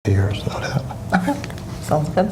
Years, no doubt. Okay, sounds good.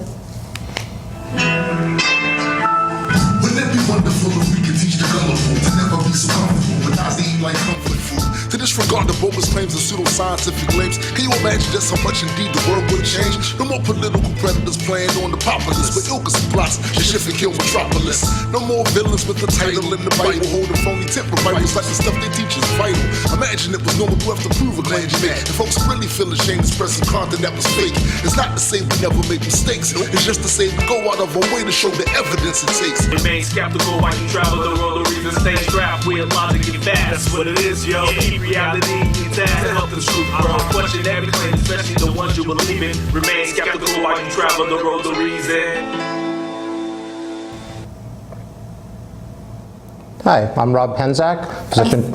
Wouldn't it be wonderful if we could teach the gullible to never be so comfortable, but not to eat like comfort food? To disregard the bogus claims and pseudoscientific claims. Can you imagine just how much indeed the world would change? No more political predators playing on the populace, but ilkas and plots to shift and kill metropolis. No more villains with the title in the Bible, holding phony temper Bibles like the stuff they teach is vital. Imagine it was normal to have to prove a claim you make. And folks really feel ashamed to express some content that was fake. It's not to say we never make mistakes, it's just to say we go out of our way to show the evidence it takes. Remain skeptical while you travel the road, the reason stay strapped with logic and fast. That's what it is, yo. Keep reality intact to help the truth grow. Question every claim, especially the ones you believe in. Remain skeptical while you travel the road, the reason. Hi, I'm Rob Penzak, physician.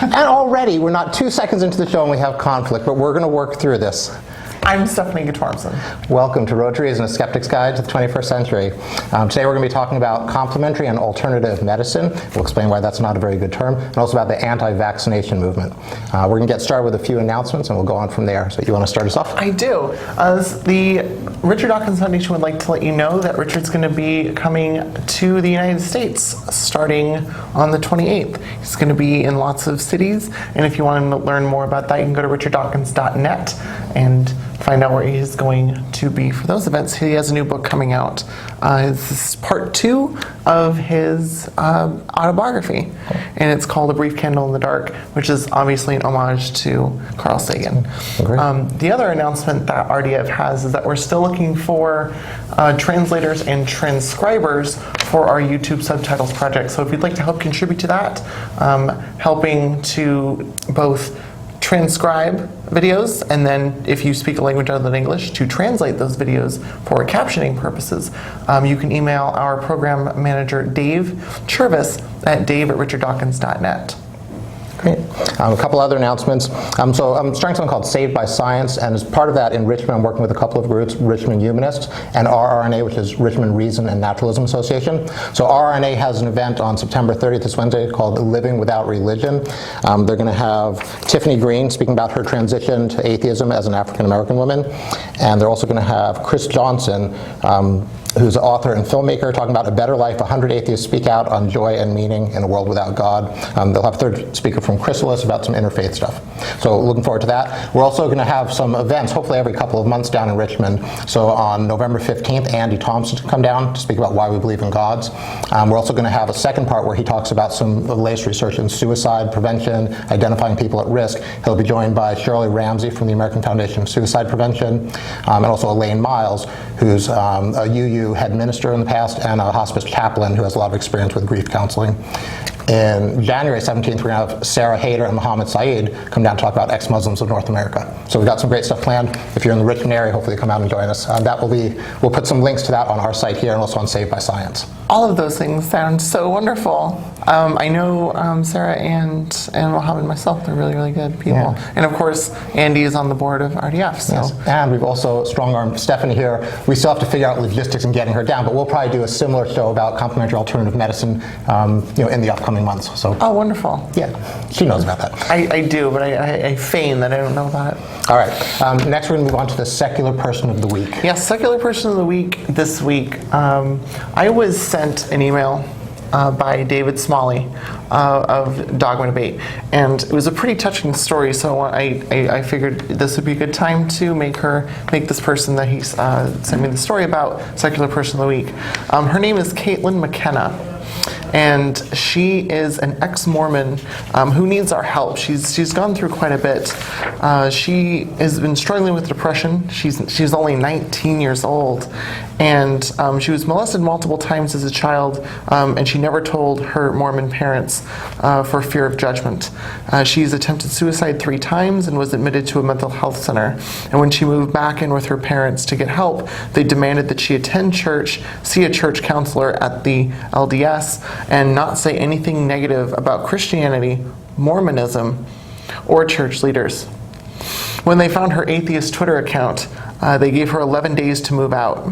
And already, we're not 2 seconds into the show and we have conflict, but we're going to work through this. I'm Stephanie Gutormson. Welcome to Rotaries and a Skeptic's Guide to the 21st Century. Today we're going to be talking about complementary and alternative medicine. We'll explain why that's not a very good term, and also about the anti-vaccination movement. We're going to get started with a few announcements and we'll go on from there. So you want to start us off? I do. The Richard Dawkins Foundation would like to let you know that Richard's going to be coming to the United States starting on the 28th. He's going to be in lots of cities, and if you want to learn more about that, you can go to richarddawkins.net and find out where he is going to be for those events. He has a new book coming out. This is part 2 of his autobiography, and it's called A Brief Candle in the Dark, which is obviously an homage to Carl Sagan. The other announcement that RDF has is that we're still looking for translators and transcribers for our YouTube subtitles project. So if you'd like to help contribute to that, helping to both transcribe videos, and then if you speak a language other than English, to translate those videos for captioning purposes, you can email our program manager Dave Chervis at dave@richarddawkins.net. Great. A couple other announcements. So I'm starting something called Saved by Science, and as part of that in Richmond, I'm working with a couple of groups, Richmond Humanists and RRNA, which is Richmond Reason and Naturalism Association. So RRNA has an event on September 30th, this Wednesday, called Living Without Religion. They're going to have Tiffany Green speaking about her transition to atheism as an African-American woman, and they're also going to have Chris Johnson, who's an author and filmmaker, talking about a better life. 100 atheists speak out on joy and meaning in a world without God. They'll have a third speaker from Chrysalis about some interfaith stuff. So looking forward to that. We're also going to have some events, hopefully every couple of months down in Richmond. So on November 15th, Andy Thompson to come down to speak about why we believe in gods. We're also going to have a second part where he talks about some of the latest research in suicide prevention, identifying people at risk. He'll be joined by Shirley Ramsey from the American Foundation of Suicide Prevention, and also Elaine Miles, who's a UU head minister in the past and a hospice chaplain who has a lot of experience with grief counseling. In January 17th, we're going to have Sarah Hayter and Mohammed Saeed come down to talk about ex-Muslims of North America. So we've got some great stuff planned. If you're in the Richmond area, hopefully come out and join us. We'll put some links to that on our site here and also on Saved by Science. All of those things sound so wonderful. I know Sarah and Mohammed myself, they're really, really good people. Yeah. And of course, Andy is on the board of RDF. So. Yes. And we've also strong-armed Stephanie here. We still have to figure out logistics in getting her down, but we'll probably do a similar show about complementary alternative medicine in the upcoming months. So. Oh, wonderful. Yeah, she knows about that. I do, but I feign that I don't know about it. All right, next we're going to move on to the Secular Person of the Week. Yes, Secular Person of the Week this week. I was sent an email by David Smalley of Dogma Debate, and it was a pretty touching story, so I figured this would be a good time to make this person that he sent me the story about Secular Person of the Week. Her name is Caitlin McKenna, and she is an ex-Mormon who needs our help. She's gone through quite a bit. She has been struggling with depression. She's only 19 years old, and she was molested multiple times as a child, and she never told her Mormon parents for fear of judgment. She's attempted suicide 3 times and was admitted to a mental health center. And when she moved back in with her parents to get help, they demanded that she attend church, see a church counselor at the LDS, and not say anything negative about Christianity, Mormonism, or church leaders. When they found her atheist Twitter account, they gave her 11 days to move out.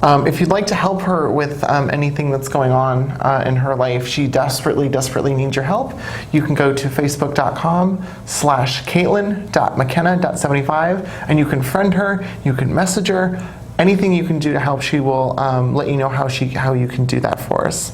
If you'd like to help her with anything that's going on in her life, she desperately needs your help. You can go to facebook.com/Caitlin.mckenna.75 and you can friend her, you can message her, anything you can do to help. She will let you know how you can do that for us.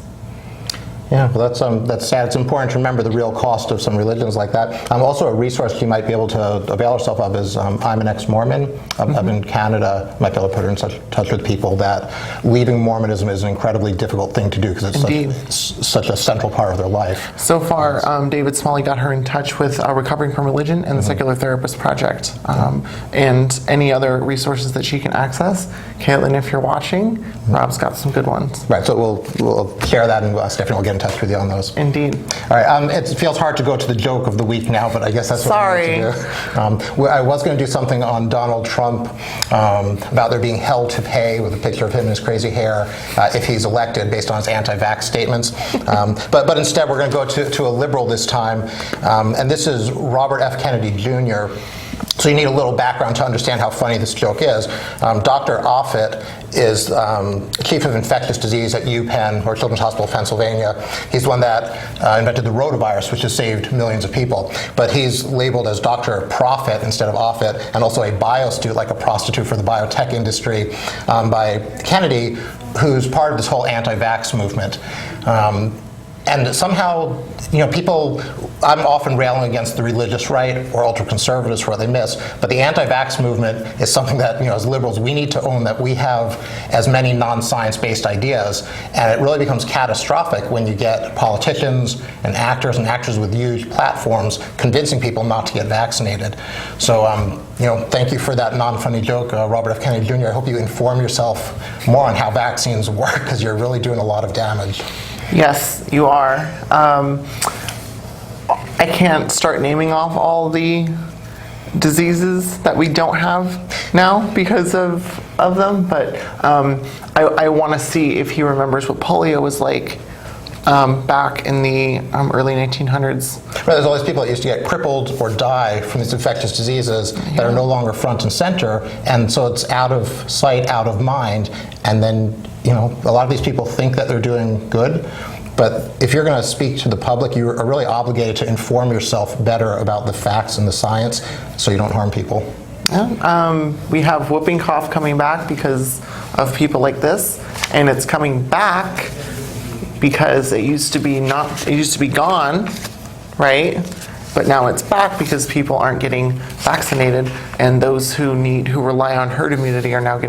Yeah, well, that's sad. It's important to remember the real cost of some religions like that. Also, a resource you might be able to avail yourself of is I'm an ex-Mormon. Up in Canada, might be able to put her in touch with people that leaving Mormonism is an incredibly difficult thing to do because it's such a central part of their life. So far, David Smalley got her in touch with Recovering from Religion and the Secular Therapist Project, and any other resources that she can access. Caitlin, if you're watching, Rob's got some good ones. Right, so we'll share that, and Stephanie will get in touch with you on those. Indeed. All right, it feels hard to go to the joke of the week now, but I guess that's what we need to do. I was going to do something on Donald Trump about there being hell to pay with a picture of him and his crazy hair if he's elected based on his anti-vax statements. But instead we're going to go to a liberal this time, and this is Robert F. Kennedy Jr. So you need a little background to understand how funny this joke is. Dr. Offit is chief of infectious disease at UPenn, or Children's Hospital of Pennsylvania. He's the one that invented the rotavirus, which has saved millions of people. But he's labeled as Dr. Profit instead of Offit, and also a bio-student, like a prostitute for the biotech industry, by Kennedy, who's part of this whole anti-vax movement. And somehow, people, I'm often railing against the religious right or ultra-conservatives for what they miss, but the anti-vax movement is something that, as liberals, we need to own, that we have as many non-science-based ideas, and it really becomes catastrophic when you get politicians and actors with huge platforms convincing people not to get vaccinated. So, thank you for that non-funny joke, Robert F. Kennedy Jr. I hope you inform yourself more on how vaccines work, because you're really doing a lot of damage. Yes, you are. I can't start naming off all the diseases that we don't have now because of them, but I want to see if he remembers what polio was like back in the early 1900s. Right, there's all these people that used to get crippled or die from these infectious diseases that are no longer front and center, and so it's out of sight, out of mind, and then a lot of these people think that they're doing good, but if you're going to speak to the public, you are really obligated to inform yourself better about the facts and the science so you don't harm people. Yeah, we have whooping cough coming back because of people like this, and it's coming back because it used to be gone, right? But now it's back because people aren't getting vaccinated, and those who rely on herd immunity are now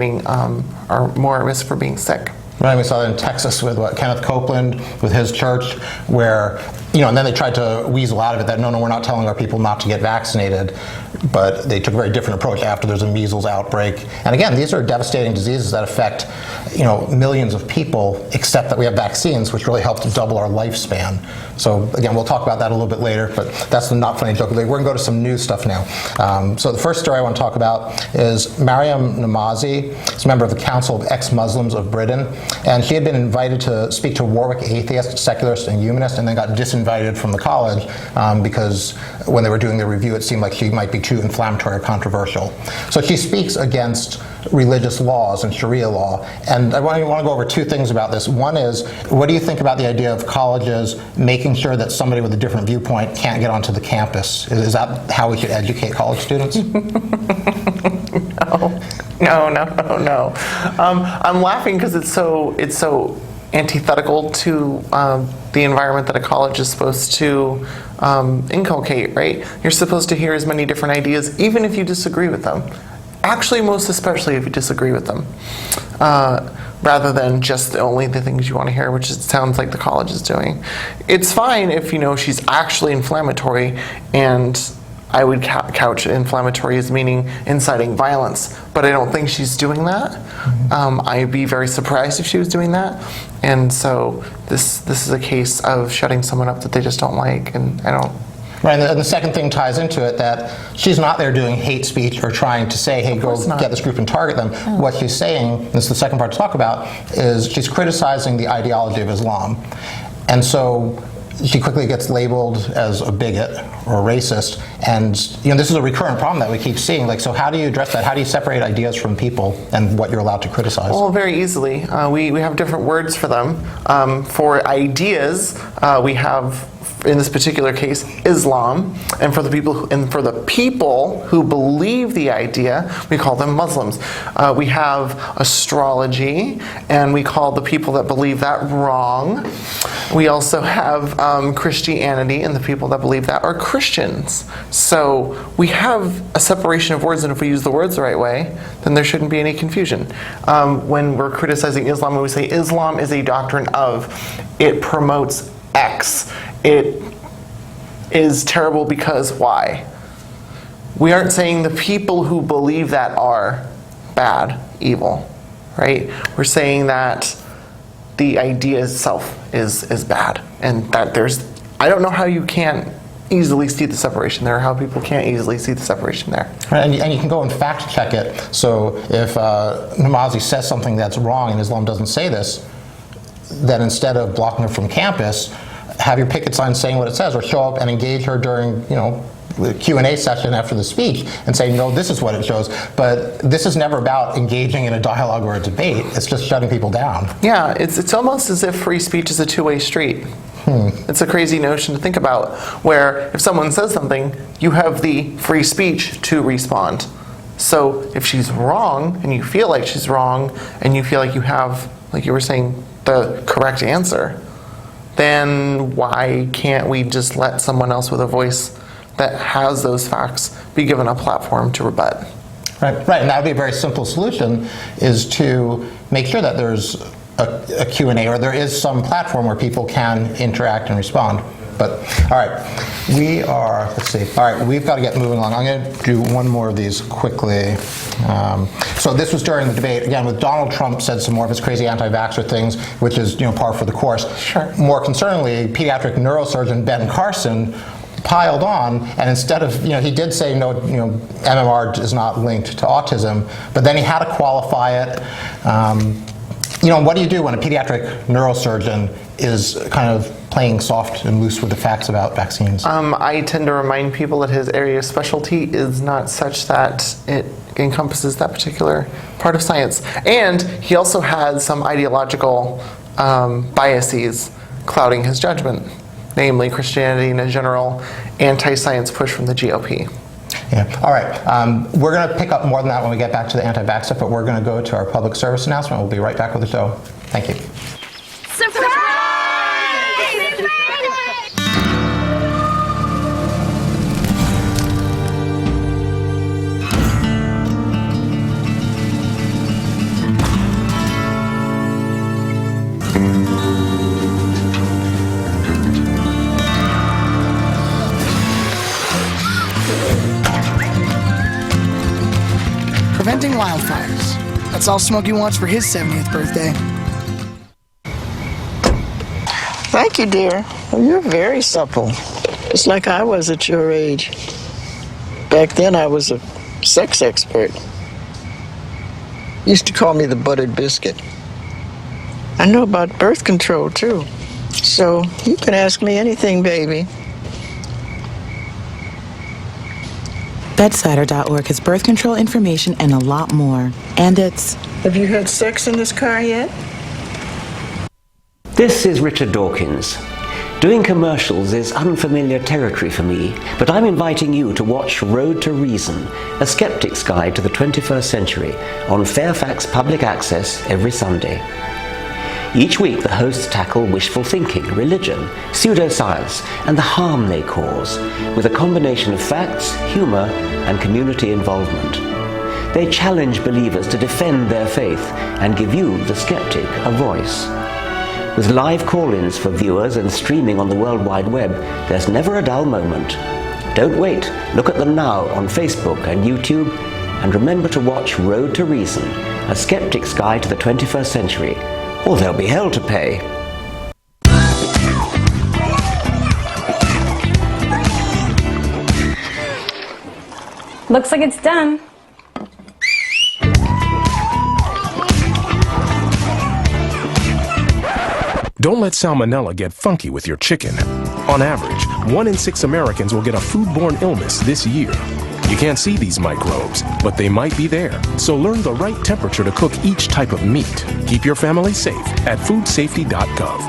are more at risk for being sick. Right, we saw that in Texas with Kenneth Copeland with his church, where and then they tried to weasel out of it that no, we're not telling our people not to get vaccinated, but they took a very different approach after there's a measles outbreak. And again, these are devastating diseases that affect millions of people, except that we have vaccines, which really help to double our lifespan. So again, we'll talk about that a little bit later, but that's the not funny joke. We're going to go to some news stuff now. So the first story I want to talk about is Mariam Namazi. She's a member of the Council of Ex-Muslims of Britain, and she had been invited to speak to Warwick atheists, secularists, and humanists, and then got disinvited from the college because when they were doing the review, it seemed like she might be too inflammatory or controversial. So she speaks against religious laws and Sharia law, and I want to go over two things about this. One is, what do you think about the idea of colleges making sure that somebody with a different viewpoint can't get onto the campus? Is that how we should educate college students? No. I'm laughing because it's so antithetical to the environment that a college is supposed to inculcate, right? You're supposed to hear as many different ideas, even if you disagree with them. Actually, most especially if you disagree with them, rather than just only the things you want to hear, which it sounds like the college is doing. It's fine if she's actually inflammatory, and I would couch inflammatory as meaning inciting violence, but I don't think she's doing that. I'd be very surprised if she was doing that, and so this is a case of shutting someone up that they just don't like, and I don't. Right, and the second thing ties into it, that she's not there doing hate speech or trying to say, hey, go get this group and target them. Oh. What she's saying, this is the second part to talk about, is she's criticizing the ideology of Islam. And so she quickly gets labeled as a bigot or a racist, and this is a recurrent problem that we keep seeing. Like, so how do you address that? How do you separate ideas from people and what you're allowed to criticize? Well, very easily. We have different words for them. For ideas, we have, in this particular case, Islam, and for the people who believe the idea, we call them Muslims. We have astrology, and we call the people that believe that wrong. We also have Christianity, and the people that believe that are Christians. So we have a separation of words, and if we use the words the right way, then there shouldn't be any confusion. When we're criticizing Islam, when we say Islam is a doctrine of, it promotes X, it is terrible because Y. We aren't saying the people who believe that are bad, evil, right? We're saying that the idea itself is bad, and that I don't know how you can't easily see the separation there, how people can't easily see the separation there. Right, and you can go and fact check it. So if Namazi says something that's wrong and Islam doesn't say this, then instead of blocking her from campus, have your picket sign saying what it says, or show up and engage her during, the Q&A session after the speech and say, no, this is what it shows. But this is never about engaging in a dialogue or a debate. It's just shutting people down. Yeah, it's almost as if free speech is a two-way street. It's a crazy notion to think about, where if someone says something, you have the free speech to respond. So if she's wrong, and you feel like she's wrong, and you feel like you have, like you were saying, the correct answer, then why can't we just let someone else with a voice that has those facts be given a platform to rebut? Right, and that would be a very simple solution, is to make sure that there's a Q&A, or there is some platform where people can interact and respond. But, all right, let's see. All right, we've got to get moving along. I'm going to do one more of these quickly. So this was during the debate, again, with Donald Trump said some more of his crazy anti-vaxxer things, which is, par for the course. Sure. More concerningly, pediatric neurosurgeon Ben Carson piled on, and instead of, he did say no, MMR is not linked to autism, but then he had to qualify it. What do you do when a pediatric neurosurgeon is kind of playing soft and loose with the facts about vaccines? I tend to remind people that his area of specialty is not such that it encompasses that particular part of science. And he also had some ideological biases clouding his judgment, namely Christianity and a general anti-science push from the GOP. Yeah. All right. We're going to pick up more than that when we get back to the anti-vax stuff, but we're going to go to our public service announcement. We'll be right back with the show. Thank you. Surprise! Preventing wildfires. That's all Smokey wants for his 70th birthday. Thank you, dear. Well, you're very supple. It's like I was at your age. Back then, I was a sex expert. Used to call me the buttered biscuit. I know about birth control, too. So you can ask me anything, baby. Bedsider.org has birth control information and a lot more. And it's... Have you had sex in this car yet? This is Richard Dawkins. Doing commercials is unfamiliar territory for me, but I'm inviting you to watch Road to Reason, a skeptic's guide to the 21st century, on Fairfax Public Access every Sunday. Each week, the hosts tackle wishful thinking, religion, pseudoscience, and the harm they cause, with a combination of facts, humor, and community involvement. They challenge believers to defend their faith and give you, the skeptic, a voice. With live call-ins for viewers and streaming on the World Wide Web, there's never a dull moment. Don't wait. Look at them now on Facebook and YouTube, and remember to watch Road to Reason, a skeptic's guide to the 21st century, or there'll be hell to pay. Looks like it's done. Don't let salmonella get funky with your chicken. On average, 1 in 6 Americans will get a foodborne illness this year. You can't see these microbes, but they might be there. So learn the right temperature to cook each type of meat. Keep your family safe at foodsafety.gov.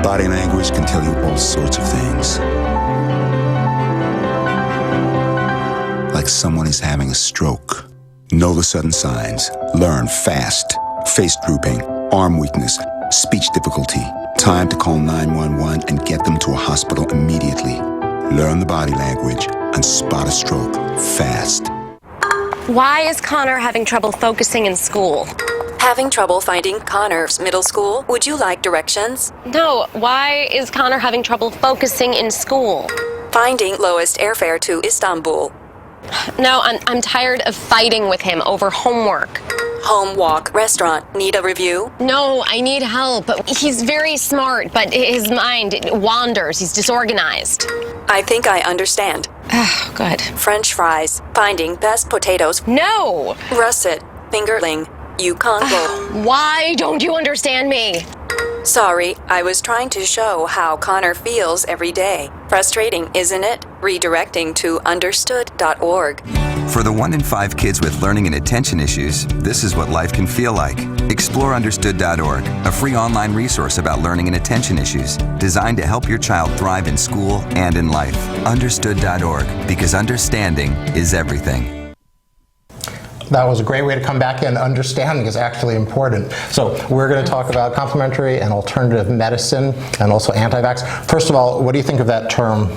Body language can tell you all sorts of things. Like someone is having a stroke. Know the sudden signs. Learn fast. Face drooping, arm weakness, speech difficulty. Time to call 911 and get them to a hospital immediately. Learn the body language and spot a stroke fast. Why is Connor having trouble focusing in school? Having trouble finding Connor's middle school? Would you like directions? No, why is Connor having trouble focusing in school? Finding lowest airfare to Istanbul. No, I'm tired of fighting with him over homework. Home, walk, restaurant. Need a review? No, I need help. He's very smart, but his mind wanders. He's disorganized. I think I understand. Oh, good. French fries. Finding best potatoes. No! Russet. Fingerling. Yukon Gold. Why don't you understand me? Sorry, I was trying to show how Connor feels every day. Frustrating, isn't it? Redirecting to understood.org. For the 1 in 5 kids with learning and attention issues, this is what life can feel like. Explore understood.org, a free online resource about learning and attention issues, designed to help your child thrive in school and in life. Understood.org, because understanding is everything. That was a great way to come back in. Understanding is actually important. So we're going to talk about complementary and alternative medicine and also anti-vax. First of all, what do you think of that term?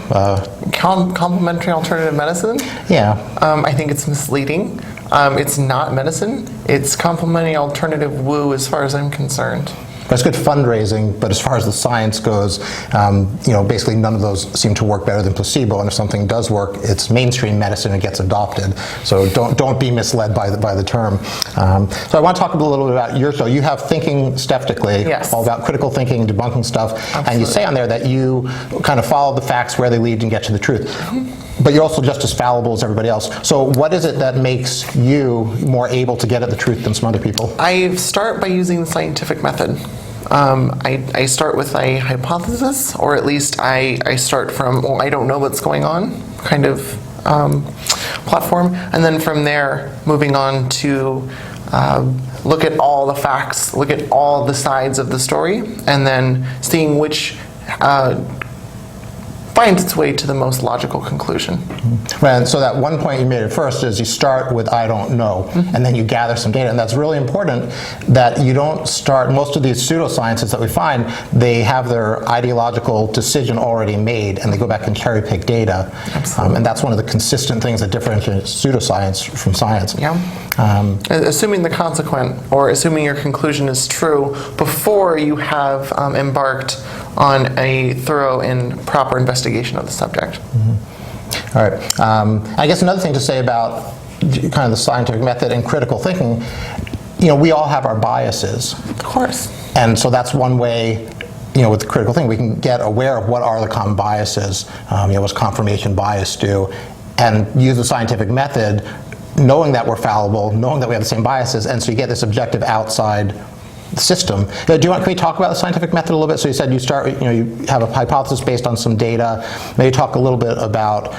Complementary alternative medicine? Yeah. I think it's misleading. It's not medicine. It's complementary alternative woo as far as I'm concerned. It's good fundraising, but as far as the science goes, basically none of those seem to work better than placebo. And if something does work, it's mainstream medicine and gets adopted. So don't be misled by the term. So I want to talk a little bit about your show. You have Thinking Skeptically, yes, all about critical thinking and debunking stuff. Absolutely. And you say on there that you kind of follow the facts where they lead and get to the truth. Mm-hmm. But you're also just as fallible as everybody else. So what is it that makes you more able to get at the truth than some other people? I start by using the scientific method. I start with a hypothesis, or at least I start from, well, I don't know what's going on, kind of platform. And then from there, moving on to look at all the facts, look at all the sides of the story, and then seeing which finds its way to the most logical conclusion. Mm-hmm. And so that one point you made at first is you start with I don't know, mm-hmm, and then you gather some data. And that's really important that you don't start, most of these pseudosciences that we find, they have their ideological decision already made and they go back and cherry pick data. And that's one of the consistent things that differentiates pseudoscience from science. Yeah. Assuming the consequent, or assuming your conclusion is true before you have embarked on a thorough and proper investigation of the subject. Mm-hmm. All right. I guess another thing to say about kind of the scientific method and critical thinking, we all have our biases. Of course. And so that's one way, with the critical thinking, we can get aware of what are the common biases, what's confirmation bias do, and use the scientific method knowing that we're fallible, knowing that we have the same biases, and so you get this objective outside system. Can we talk about the scientific method a little bit? So you said you start, you have a hypothesis based on some data. Maybe talk a little bit about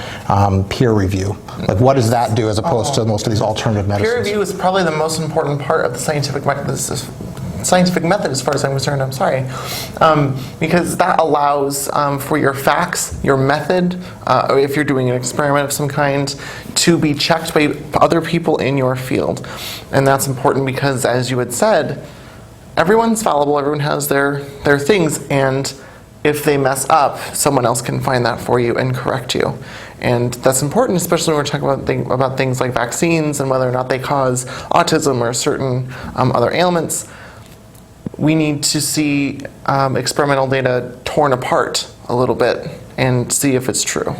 peer review. Like, what does that do as opposed to most of these alternative medicines? Peer review is probably the most important part of the scientific method. Scientific method, as far as I'm concerned, I'm sorry, because that allows for your facts, your method, or if you're doing an experiment of some kind, to be checked by other people in your field. And that's important because, as you had said, everyone's fallible, everyone has their things, and if they mess up, someone else can find that for you and correct you. And that's important, especially when we're talking about things like vaccines and whether or not they cause autism or certain other ailments. We need to see experimental data torn apart a little bit and see if it's true.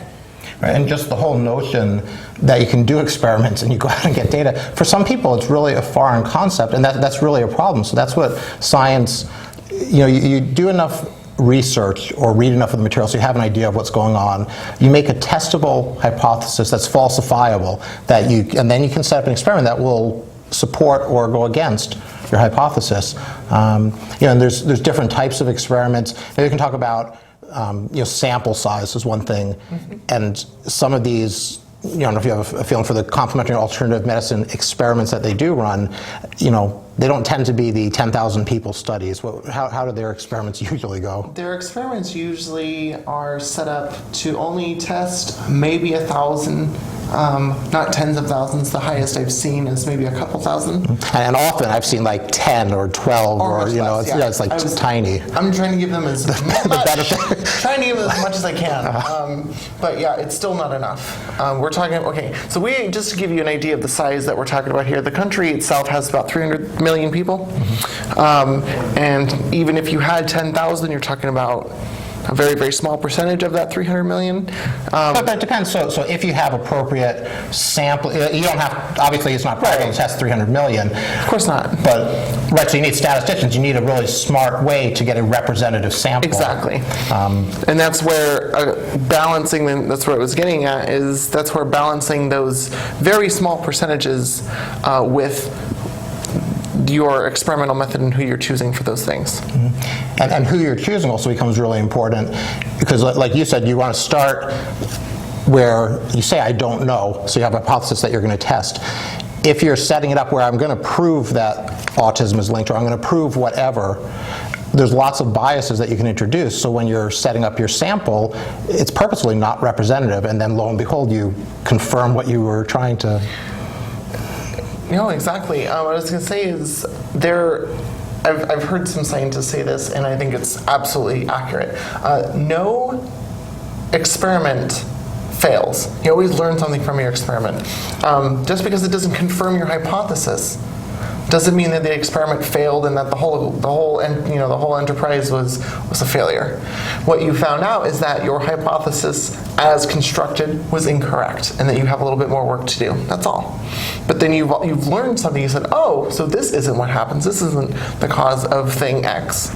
Right, and just the whole notion that you can do experiments and you go out and get data, for some people it's really a foreign concept, and that's really a problem. So that's what science, you do enough research or read enough of the material so you have an idea of what's going on. You make a testable hypothesis that's falsifiable, and then you can set up an experiment that will support or go against your hypothesis. And there's different types of experiments. Maybe we can talk about sample size is one thing, and some of these. I don't know if you have a feeling for the complementary and alternative medicine experiments that they do run. They don't tend to be the 10,000 people studies. How do their experiments usually go? Their experiments usually are set up to only test maybe 1,000, not tens of thousands. The highest I've seen is maybe a couple thousand. And often I've seen like 10 or 12 or it's like tiny. I'm trying to give them as trying to give them as much as I can. But yeah, it's still not enough. We're talking, so just to give you an idea of the size that we're talking about here, the country itself has about 300 million people. And even if you had 10,000, you're talking about a very, very small percentage of that 300 million. But it depends. So if you have appropriate sample, you don't have, obviously it's not practical to test 300 million. Of course not. But, so you need statisticians. You need a really smart way to get a representative sample. Exactly. And that's where balancing, that's what I was getting at, is that's where balancing those very small percentages with your experimental method and who you're choosing for those things. And who you're choosing also becomes really important, because like you said, you want to start where you say, I don't know, so you have a hypothesis that you're going to test. If you're setting it up where I'm going to prove that autism is linked, or I'm going to prove whatever, there's lots of biases that you can introduce. So when you're setting up your sample, it's purposefully not representative, and then lo and behold, you confirm what you were trying to. No, exactly. What I was going to say is I've heard some scientists say this, and I think it's absolutely accurate. No experiment fails. You always learn something from your experiment. Just because it doesn't confirm your hypothesis doesn't mean that the experiment failed and that the whole enterprise was a failure. What you found out is that your hypothesis, as constructed, was incorrect, and that you have a little bit more work to do. That's all. But then you've learned something. You said, oh, so this isn't what happens. This isn't the cause of thing X.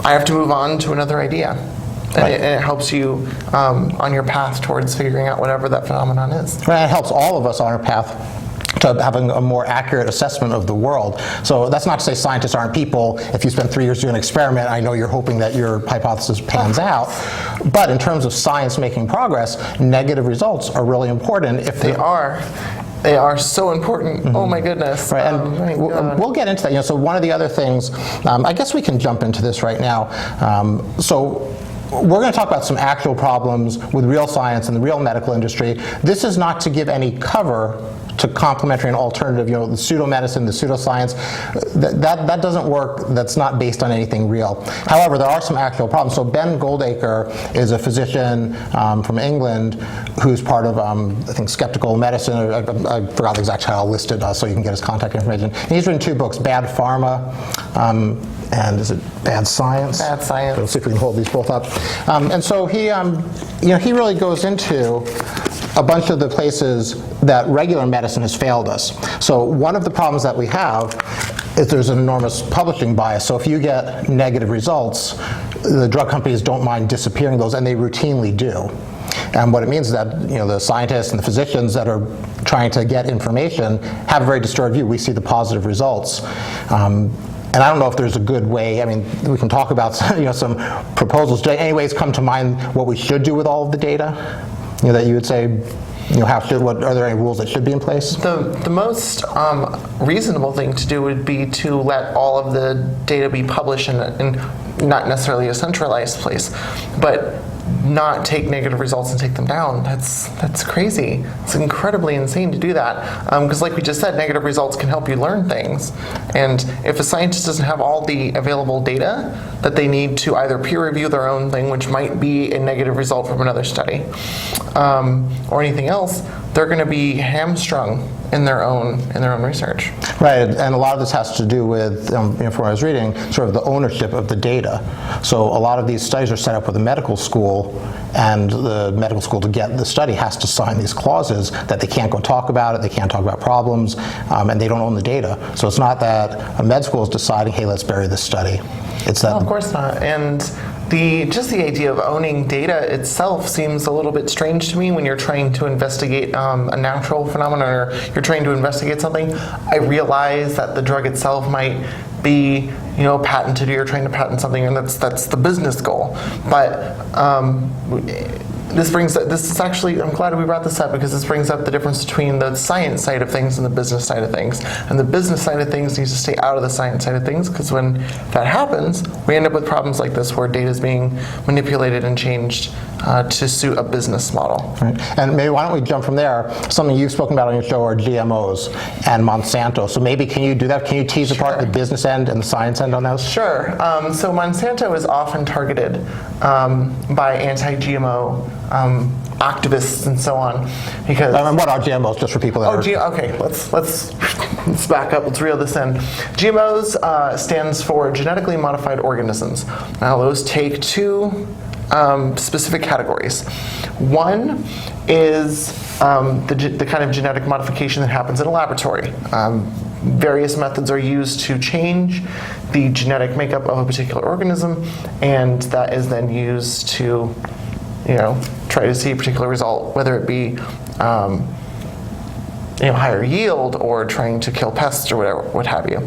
I have to move on to another idea. And it helps you on your path towards figuring out whatever that phenomenon is. Right, it helps all of us on our path to having a more accurate assessment of the world. So that's not to say scientists aren't people. If you spend 3 years doing an experiment, I know you're hoping that your hypothesis pans out. But in terms of science making progress, negative results are really important. If they are. They are so important. Oh my goodness. Right, and we'll get into that. So one of the other things, I guess we can jump into this right now. So we're going to talk about some actual problems with real science and the real medical industry. This is not to give any cover to complementary and alternative, the pseudomedicine, the pseudoscience. That doesn't work. That's not based on anything real. However, there are some actual problems. So Ben Goldacre is a physician from England who's part of, I think, Skeptical Medicine. I forgot the exact title listed, so you can get his contact information. And he's written 2 books, Bad Pharma, and is it Bad Science? Bad Science. Let's see if we can hold these both up. And so he really goes into a bunch of the places that regular medicine has failed us. So one of the problems that we have is there's an enormous publishing bias. So if you get negative results, the drug companies don't mind disappearing those, and they routinely do. And what it means is that the scientists and the physicians that are trying to get information have a very distorted view. We see the positive results. And I don't know if there's a good way. I mean, we can talk about some proposals. Do any ways come to mind what we should do with all of the data? That you would say, are there any rules that should be in place? The most reasonable thing to do would be to let all of the data be published in not necessarily a centralized place, but not take negative results and take them down. That's crazy. It's incredibly insane to do that. Because like we just said, negative results can help you learn things. And if a scientist doesn't have all the available data that they need to either peer review their own thing, which might be a negative result from another study, or anything else, they're going to be hamstrung in their own research. Right, and a lot of this has to do with, from what I was reading, sort of the ownership of the data. So a lot of these studies are set up with a medical school, and the medical school, to get the study, has to sign these clauses that they can't go talk about it, they can't talk about problems, and they don't own the data. So it's not that a med school is deciding, hey, let's bury this study. It's that. No, of course not. And just the idea of owning data itself seems a little bit strange to me when you're trying to investigate a natural phenomenon, or you're trying to investigate something. I realize that the drug itself might be, patented, or you're trying to patent something, and that's the business goal. But this is actually, I'm glad we brought this up, because this brings up the difference between the science side of things and the business side of things. And the business side of things needs to stay out of the science side of things, because when that happens, we end up with problems like this where data is being manipulated and changed to suit a business model. Right. And maybe why don't we jump from there? Something you've spoken about on your show are GMOs and Monsanto. So maybe can you do that? Can you tease apart the business end and the science end on those? Sure. So Monsanto is often targeted by anti-GMO activists and so on, because. And what are GMOs, just for people that are? Okay. Let's back up. Let's reel this in. GMOs stands for genetically modified organisms. Now those take two specific categories. One is the kind of genetic modification that happens in a laboratory. Various methods are used to change the genetic makeup of a particular organism, and that is then used to, try to see a particular result, whether it be higher yield or trying to kill pests or whatever, what have you.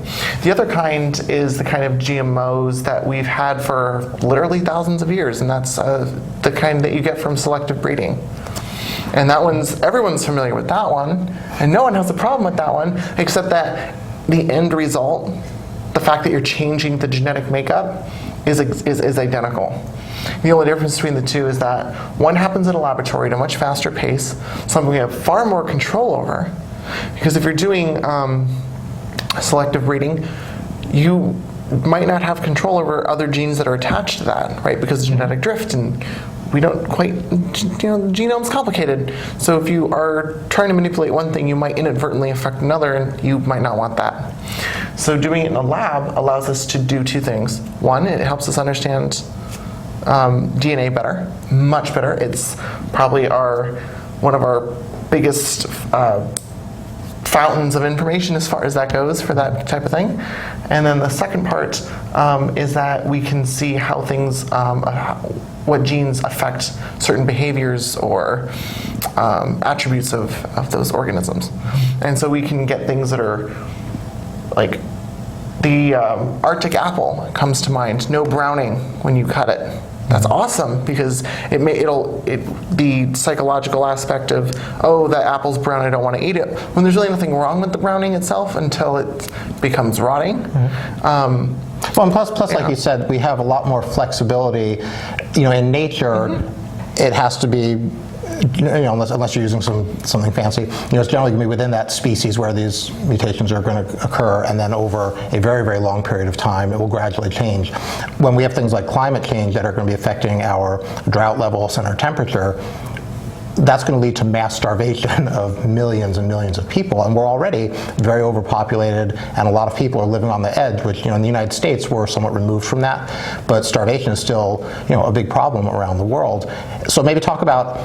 The other kind is the kind of GMOs that we've had for literally thousands of years, and that's the kind that you get from selective breeding. And everyone's familiar with that one, and no one has a problem with that one, except that the end result, the fact that you're changing the genetic makeup, is identical. The only difference between the two is that one happens in a laboratory at a much faster pace, something we have far more control over. Because if you're doing selective breeding, you might not have control over other genes that are attached to that, right? Because of genetic drift, and we don't quite, the genome's complicated. So if you are trying to manipulate one thing, you might inadvertently affect another, and you might not want that. So doing it in a lab allows us to do two things. One, it helps us understand DNA better, much better. It's probably one of our biggest fountains of information as far as that goes for that type of thing. And then the second part is that we can see how things, what genes affect certain behaviors or attributes of those organisms. And so we can get things that are like the Arctic apple comes to mind, no browning when you cut it. That's awesome, because the psychological aspect of, that apple's brown, I don't want to eat it, when there's really nothing wrong with the browning itself until it becomes rotting. Well, and plus, like you said, we have a lot more flexibility. In nature, it has to be, unless you're using something fancy, it's generally going to be within that species where these mutations are going to occur, and then over a very, very long period of time, it will gradually change. When we have things like climate change that are going to be affecting our drought levels and our temperature, that's going to lead to mass starvation of millions and millions of people, and we're already very overpopulated, and a lot of people are living on the edge, which, in the United States, we're somewhat removed from that, but starvation is still, a big problem around the world. So maybe talk about,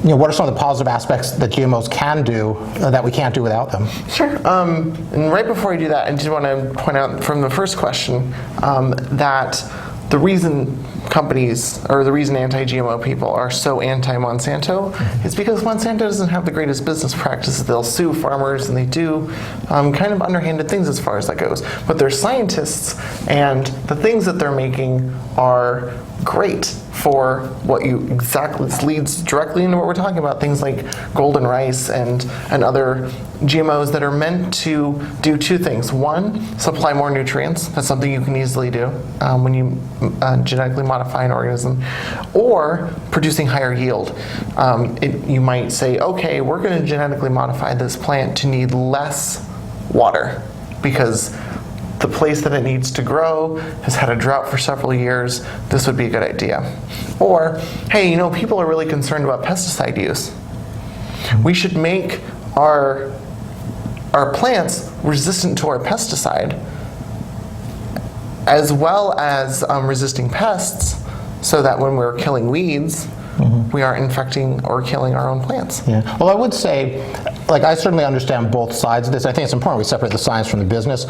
what are some of the positive aspects that GMOs can do that we can't do without them? Sure. And right before I do that, I just want to point out from the first question that the reason companies, or the reason anti-GMO people are so anti-Monsanto is because Monsanto doesn't have the greatest business practices. They'll sue farmers, and they do kind of underhanded things as far as that goes. But they're scientists, and the things that they're making are great for what this leads directly into what we're talking about, things like golden rice and other GMOs that are meant to do two things. One, supply more nutrients. That's something you can easily do when you genetically modify an organism. Or producing higher yield. You might say, okay, we're going to genetically modify this plant to need less water because the place that it needs to grow has had a drought for several years. This would be a good idea. Or, hey, people are really concerned about pesticide use. We should make our plants resistant to our pesticide, as well as resisting pests, so that when we're killing weeds, we aren't infecting or killing our own plants. Yeah. Well, I would say, I certainly understand both sides of this. I think it's important we separate the science from the business.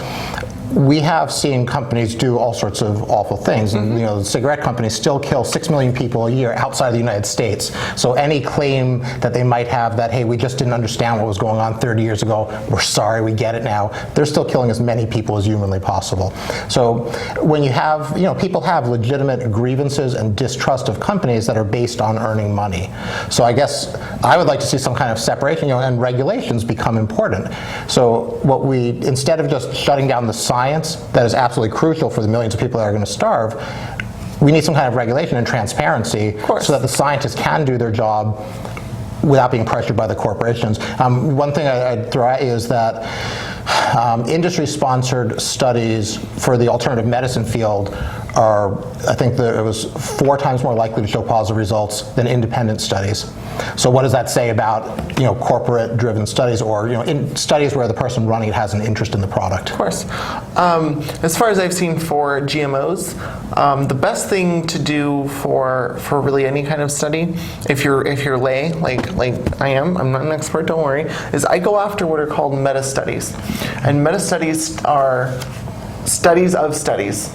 we have seen companies do all sorts of awful things. And the cigarette companies still kill 6 million people a year outside of the United States. So any claim that they might have that, hey, we just didn't understand what was going on 30 years ago, we're sorry, we get it now, they're still killing as many people as humanly possible. So when you have, people have legitimate grievances and distrust of companies that are based on earning money. So I guess I would like to see some kind of separation, and regulations become important. So instead of just shutting down the science that is absolutely crucial for the millions of people that are going to starve, we need some kind of regulation and transparency so that the scientists can do their job without being pressured by the corporations. One thing I'd throw at you is that industry-sponsored studies for the alternative medicine field are, I think that it was 4 times more likely to show positive results than independent studies. So what does that say about corporate-driven studies, or in studies where the person running it has an interest in the product? Of course. As far as I've seen for GMOs, the best thing to do for really any kind of study, if you're lay like I am, I'm not an expert, don't worry, is I go after what are called meta studies, and meta studies are studies of studies.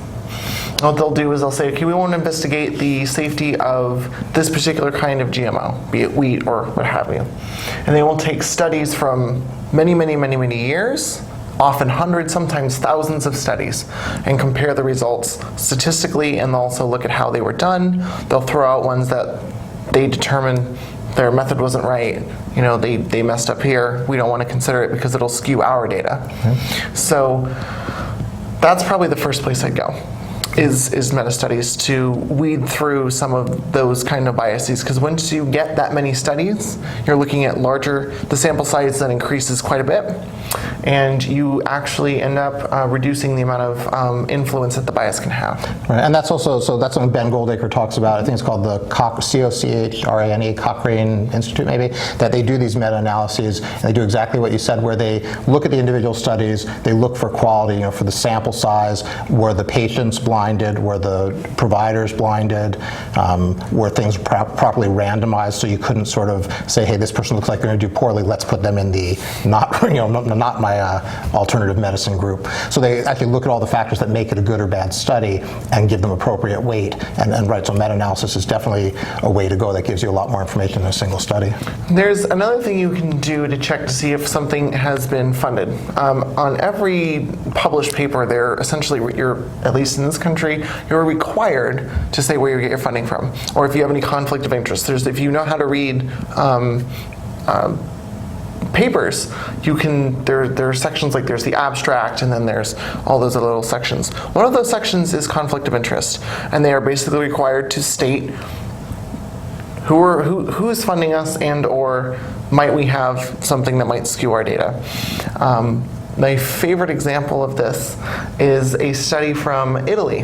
What they'll do is they'll say, okay, we want to investigate the safety of this particular kind of GMO, be it wheat or what have you. And they will take studies from many, many, many, many years, often hundreds, sometimes thousands of studies, and compare the results statistically, and they'll also look at how they were done. They'll throw out ones that they determine their method wasn't right, they messed up here, we don't want to consider it because it'll skew our data. So that's probably the first place I'd go. Is meta-studies, to weed through some of those kind of biases, because once you get that many studies, you're looking at the sample size then increases quite a bit, and you actually end up reducing the amount of influence that the bias can have. Right, and that's that's something Ben Goldacre talks about. I think it's called the COCHRANE, Cochrane Institute maybe, that they do these meta-analyses, and they do exactly what you said, where they look at the individual studies, they look for quality, for the sample size, were the patients blinded, were the providers blinded, were things properly randomized, so you couldn't sort of say, hey, this person looks like they're going to do poorly, let's put them in the not my alternative medicine group. So they actually look at all the factors that make it a good or bad study and give them appropriate weight. And right, so meta-analysis is definitely a way to go that gives you a lot more information than a single study. There's another thing you can do to check to see if something has been funded. On every published paper, they're essentially, at least in this country, you're required to say where you get your funding from, or if you have any conflict of interest. If you know how to read papers, you can. There are sections like there's the abstract, and then there's all those other little sections. One of those sections is conflict of interest, and they are basically required to state who is funding us, and or might we have something that might skew our data. My favorite example of this is a study from Italy,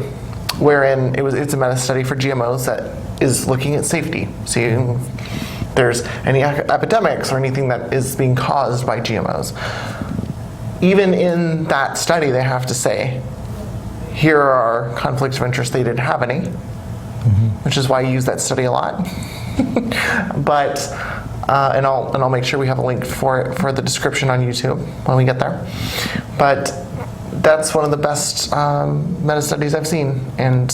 wherein it's a meta-study for GMOs that is looking at safety, seeing if there's any epidemics or anything that is being caused by GMOs. Even in that study, they have to say, here are our conflicts of interest. They didn't have any, which is why I use that study a lot. But and I'll make sure we have a link for the description on YouTube when we get there. But that's one of the best meta studies I've seen, and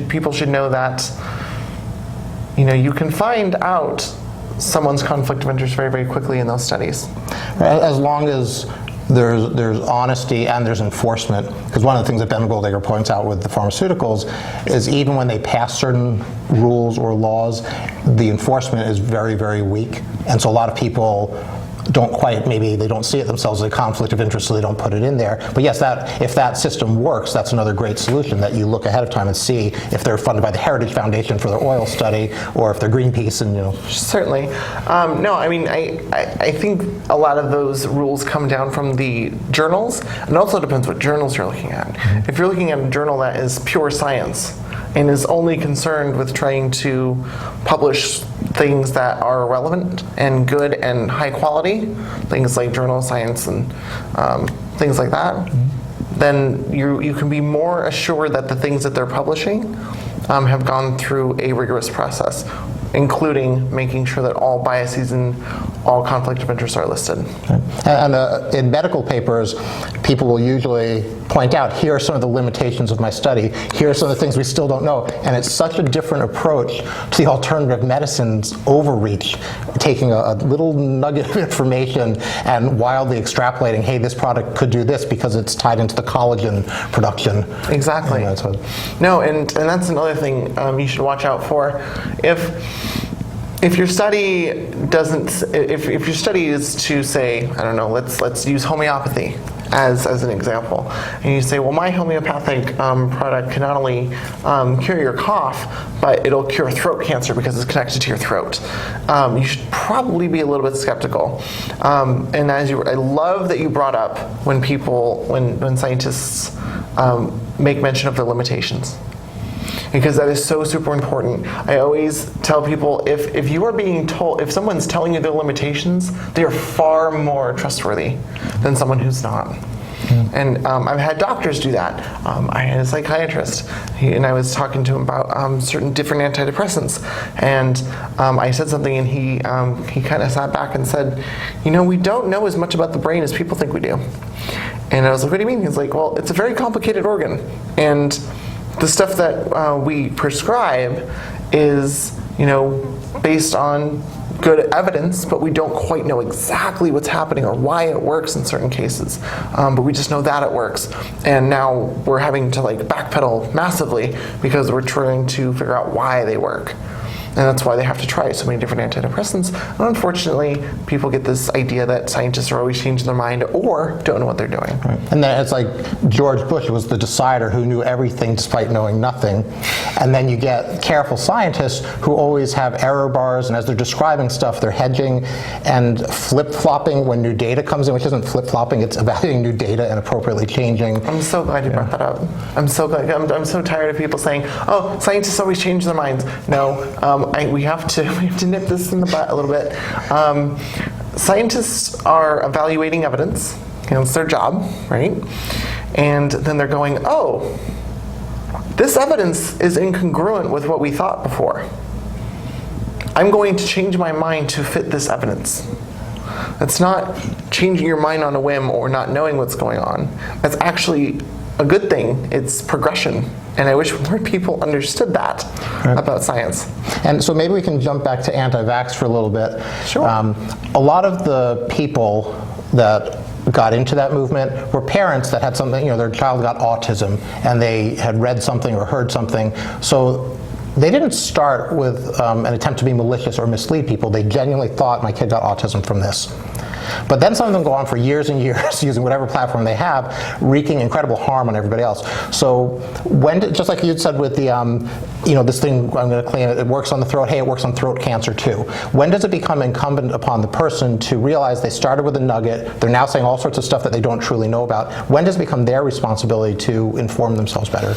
people should know that you can find out someone's conflict of interest very, very quickly in those studies. As long as there's honesty and there's enforcement, because one of the things that Ben Goldacre points out with the pharmaceuticals is even when they pass certain rules or laws, the enforcement is very, very weak, and so a lot of people maybe they don't see it themselves as a conflict of interest, so they don't put it in there. But yes, if that system works, that's another great solution, that you look ahead of time and see if they're funded by the Heritage Foundation for their oil study, or if they're Greenpeace, and Certainly. No, I mean, I think a lot of those rules come down from the journals, and it also depends what journals you're looking at. If you're looking at a journal that is pure science and is only concerned with trying to publish things that are relevant and good and high quality, things like Journal of Science and things like that, then you can be more assured that the things that they're publishing have gone through a rigorous process, including making sure that all biases and all conflict of interest are listed. And in medical papers, people will usually point out, here are some of the limitations of my study, here are some of the things we still don't know, and it's such a different approach to the alternative medicine's overreach, taking a little nugget of information and wildly extrapolating, hey, this product could do this because it's tied into the collagen production. Exactly. No, and that's another thing you should watch out for. If your study doesn't, if your study is to say, I don't know, let's use homeopathy as an example, and you say, well, my homeopathic product can not only cure your cough, but it'll cure throat cancer because it's connected to your throat. You should probably be a little bit skeptical. And I love that you brought up when scientists make mention of their limitations, because that is so super important. I always tell people, if you are being told, if someone's telling you their limitations, they are far more trustworthy than someone who's not. And I've had doctors do that. I had a psychiatrist, and I was talking to him about certain different antidepressants, and I said something, and he kind of sat back and said, you know, we don't know as much about the brain as people think we do. And I was like, what do you mean? He's like, well, it's a very complicated organ, and the stuff that we prescribe is, you know, based on good evidence, but we don't quite know exactly what's happening or why it works in certain cases. But we just know that it works. And now we're having to backpedal massively because we're trying to figure out why they work. And that's why they have to try so many different antidepressants. And unfortunately, people get this idea that scientists are always changing their mind or don't know what they're doing. Right. And then it's like George Bush was the decider who knew everything despite knowing nothing. And then you get careful scientists who always have error bars, and as they're describing stuff, they're hedging and flip-flopping when new data comes in, which isn't flip-flopping, it's evaluating new data and appropriately changing. I'm so glad you brought that up. I'm so glad. I'm so tired of people saying, oh, scientists always change their minds. No. We have to nip this in the butt a little bit. Scientists are evaluating evidence. You know, it's their job, right? And then they're going, oh, this evidence is incongruent with what we thought before. I'm going to change my mind to fit this evidence. That's not changing your mind on a whim or not knowing what's going on. That's actually a good thing. It's progression. And I wish more people understood that about science. And so maybe we can jump back to anti-vax for a little bit. Sure. A lot of the people that got into that movement were parents that had something, you know, their child got autism and they had read something or heard something. So they didn't start with an attempt to be malicious or mislead people. They genuinely thought, my kid got autism from this. But then some of them go on for years and years using whatever platform they have, wreaking incredible harm on everybody else. So just like you said with the, you know, this thing, I'm going to claim it works on the throat, hey, it works on throat cancer too. When does it become incumbent upon the person to realize they started with a nugget, they're now saying all sorts of stuff that they don't truly know about? When does it become their responsibility to inform themselves better?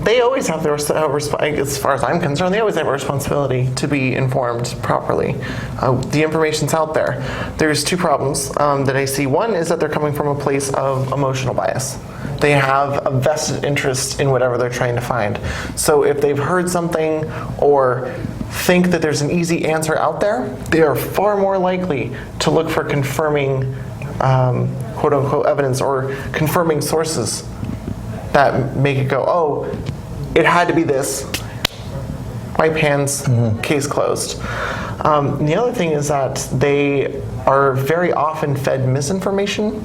They always have their, as far as I'm concerned, they always have a responsibility to be informed properly. The information's out there. There's two problems that I see. One is that they're coming from a place of emotional bias. They have a vested interest in whatever they're trying to find. So if they've heard something or think that there's an easy answer out there, they are far more likely to look for confirming quote-unquote evidence or confirming sources that make it go, oh, it had to be this. Wipe hands, case closed. The other thing is that they are very often fed misinformation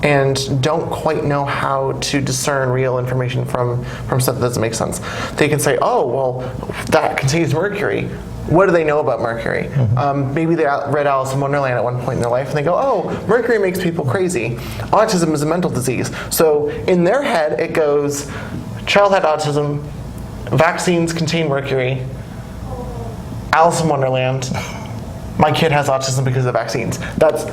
and don't quite know how to discern real information from stuff that doesn't make sense. They can say, oh, well, that contains mercury. What do they know about mercury? Maybe they read Alice in Wonderland at one point in their life and they go, oh, mercury makes people crazy. Autism is a mental disease. So in their head it goes, child had autism, vaccines contain mercury, Alice in Wonderland, my kid has autism because of vaccines.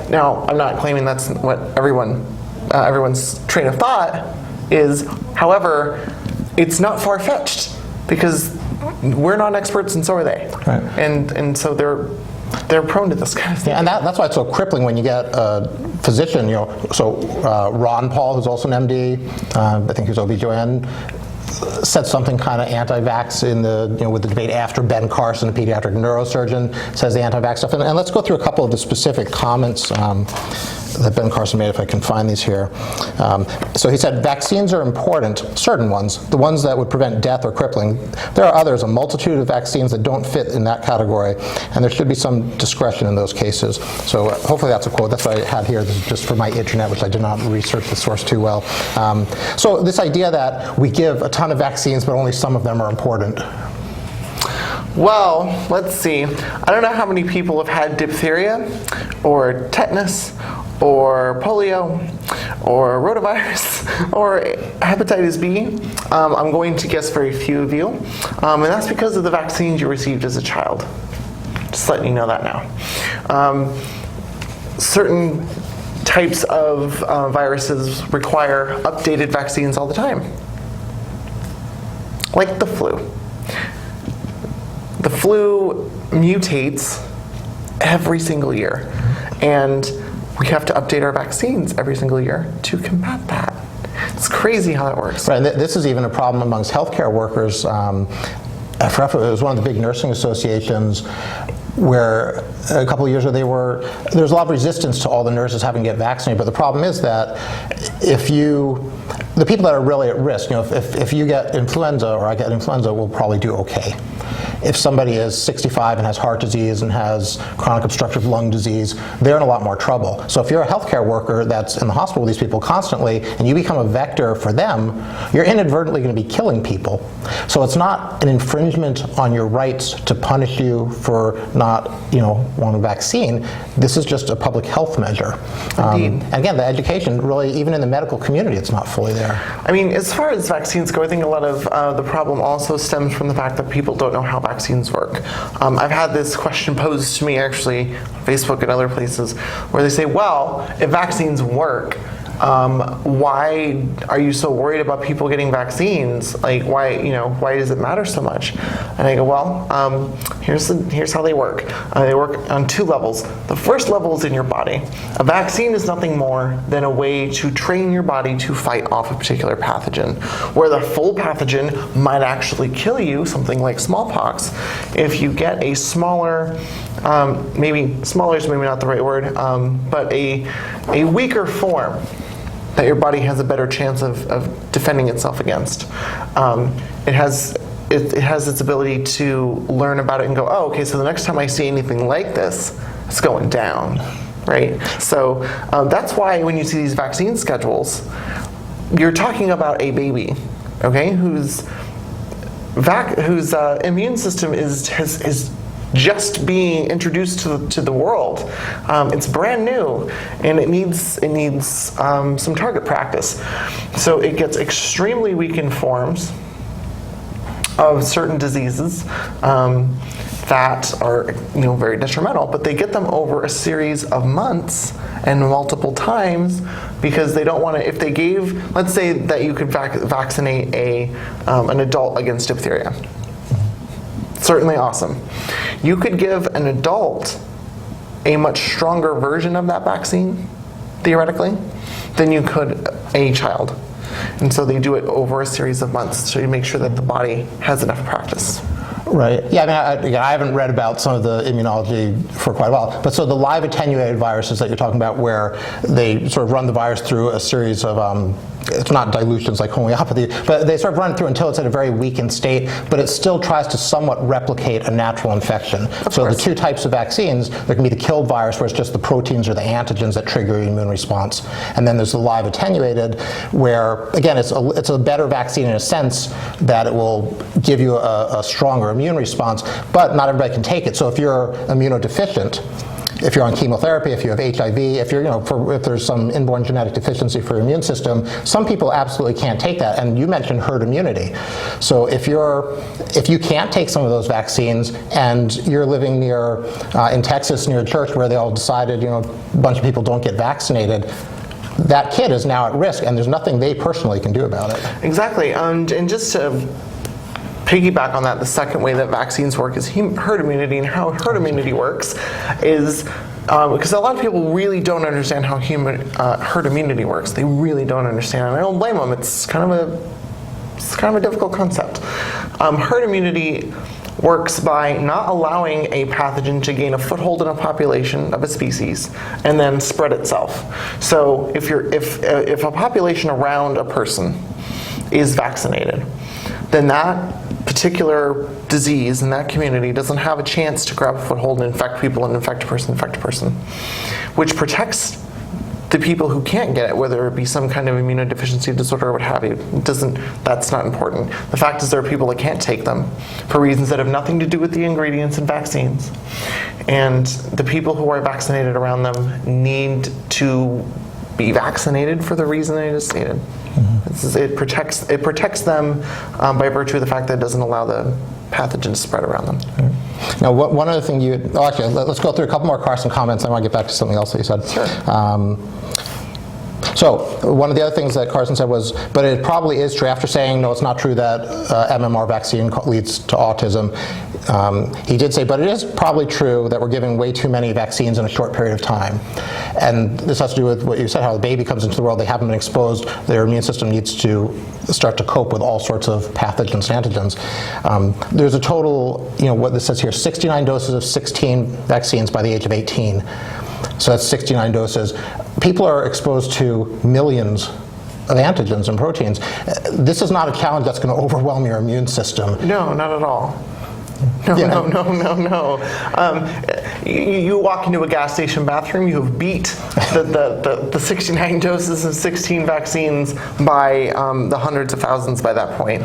Now, I'm not claiming that's what everyone's train of thought is. However, it's not far-fetched because we're not experts and so are they. Right. And so they're prone to this kind of thing. Yeah, and that's why it's so crippling when you get a physician, you know, so Ron Paul, who's also an MD, I think he's OB/GYN, said something kind of anti-vax in the, with the debate after Ben Carson, a pediatric neurosurgeon, says the anti-vax stuff. And let's go through a couple of the specific comments that Ben Carson made, if I can find these here. So he said, vaccines are important, certain ones, the ones that would prevent death or crippling. There are others, a multitude of vaccines that don't fit in that category, and there should be some discretion in those cases. So hopefully that's a quote. That's what I had here. This is just for my internet, which I did not research the source too well. So this idea that we give a ton of vaccines, but only some of them are important. Well, let's see. I don't know how many people have had diphtheria or tetanus or polio or rotavirus or hepatitis B. I'm going to guess very few of you. And that's because of the vaccines you received as a child. Just letting you know that now. Certain types of viruses require updated vaccines all the time. Like the flu. The flu mutates every single year, and we have to update our vaccines every single year to combat that. It's crazy how that works. Right, and this is even a problem amongst healthcare workers. I forgot, it was one of the big nursing associations where a couple of years ago there was a lot of resistance to all the nurses having to get vaccinated, but the problem is that the people that are really at risk, if you get influenza or I get influenza, we'll probably do okay. If somebody is 65 and has heart disease and has chronic obstructive lung disease, they're in a lot more trouble. So if you're a healthcare worker that's in the hospital with these people constantly and you become a vector for them, you're inadvertently going to be killing people. So it's not an infringement on your rights to punish you for not, wanting a vaccine. This is just a public health measure. Indeed. Again, the education, really, even in the medical community, it's not fully there. I mean, as far as vaccines go, I think a lot of the problem also stems from the fact that people don't know how vaccines work. I've had this question posed to me actually on Facebook and other places where they say, well, if vaccines work, why are you so worried about people getting vaccines? Like, why does it matter so much? And I go, well, here's how they work. They work on two levels. The first level is in your body. A vaccine is nothing more than a way to train your body to fight off a particular pathogen, where the full pathogen might actually kill you, something like smallpox. If you get a smaller, maybe smaller is maybe not the right word, but a weaker form that your body has a better chance of defending itself against. It has its ability to learn about it and go, oh, okay, so the next time I see anything like this, it's going down, right? So that's why when you see these vaccine schedules, you're talking about a baby, okay, whose immune system is just being introduced to the world. It's brand new, and it needs some target practice. So it gets extremely weak in forms of certain diseases that are very detrimental, but they get them over a series of months and multiple times because they don't want to. If they gave, let's say that you could vaccinate an adult against diphtheria. Certainly awesome. You could give an adult a much stronger version of that vaccine, theoretically, than you could a child. And so they do it over a series of months so you make sure that the body has enough practice. Right. Yeah, I mean, I haven't read about some of the immunology for quite a while, but so the live attenuated viruses that you're talking about where they sort of run the virus through a series of, it's not dilutions like homeopathy, but they sort of run through until it's at a very weakened state, but it still tries to somewhat replicate a natural infection. So the two types of vaccines, there can be the killed virus where it's just the proteins or the antigens that trigger your immune response. And then there's the live attenuated where, again, it's a better vaccine in a sense that it will give you a stronger immune response, but not everybody can take it. So if you're immunodeficient, if you're on chemotherapy, if you have HIV, if if there's some inborn genetic deficiency for your immune system, some people absolutely can't take that. And you mentioned herd immunity. So if you can't take some of those vaccines and you're living near in Texas near a church where they all decided a bunch of people don't get vaccinated, that kid is now at risk, and there's nothing they personally can do about it. Exactly, and just to piggyback on that, the second way that vaccines work is herd immunity, and how herd immunity works is because a lot of people really don't understand how herd immunity works. They really don't understand, and I don't blame them. It's kind of It's kind of a difficult concept. Herd immunity works by not allowing a pathogen to gain a foothold in a population of a species and then spread itself. So if a population around a person is vaccinated, then that particular disease in that community doesn't have a chance to grab a foothold and infect people and infect a person, which protects the people who can't get it, whether it be some kind of immunodeficiency disorder or what have you. That's not important. The fact is there are people that can't take them for reasons that have nothing to do with the ingredients in vaccines. And the people who are vaccinated around them need to be vaccinated for the reason I just stated. It protects them by virtue of the fact that it doesn't allow the pathogen to spread around them. Now, one other thing actually, let's go through a couple more Carson comments. I want to get back to something else that you said. Sure. So one of the other things that Carson said was, but it probably is true, after saying, no, it's not true that MMR vaccine leads to autism. He did say, but it is probably true that we're giving way too many vaccines in a short period of time. And this has to do with what you said, how the baby comes into the world, they haven't been exposed, their immune system needs to start to cope with all sorts of pathogens and antigens. There's a total, what this says here, 69 doses of 16 vaccines by the age of 18. So that's 69 doses. People are exposed to millions of antigens and proteins. This is not a challenge that's going to overwhelm your immune system. No, not at all. No. You walk into a gas station bathroom, you have beat the 69 doses of 16 vaccines by the hundreds of thousands by that point.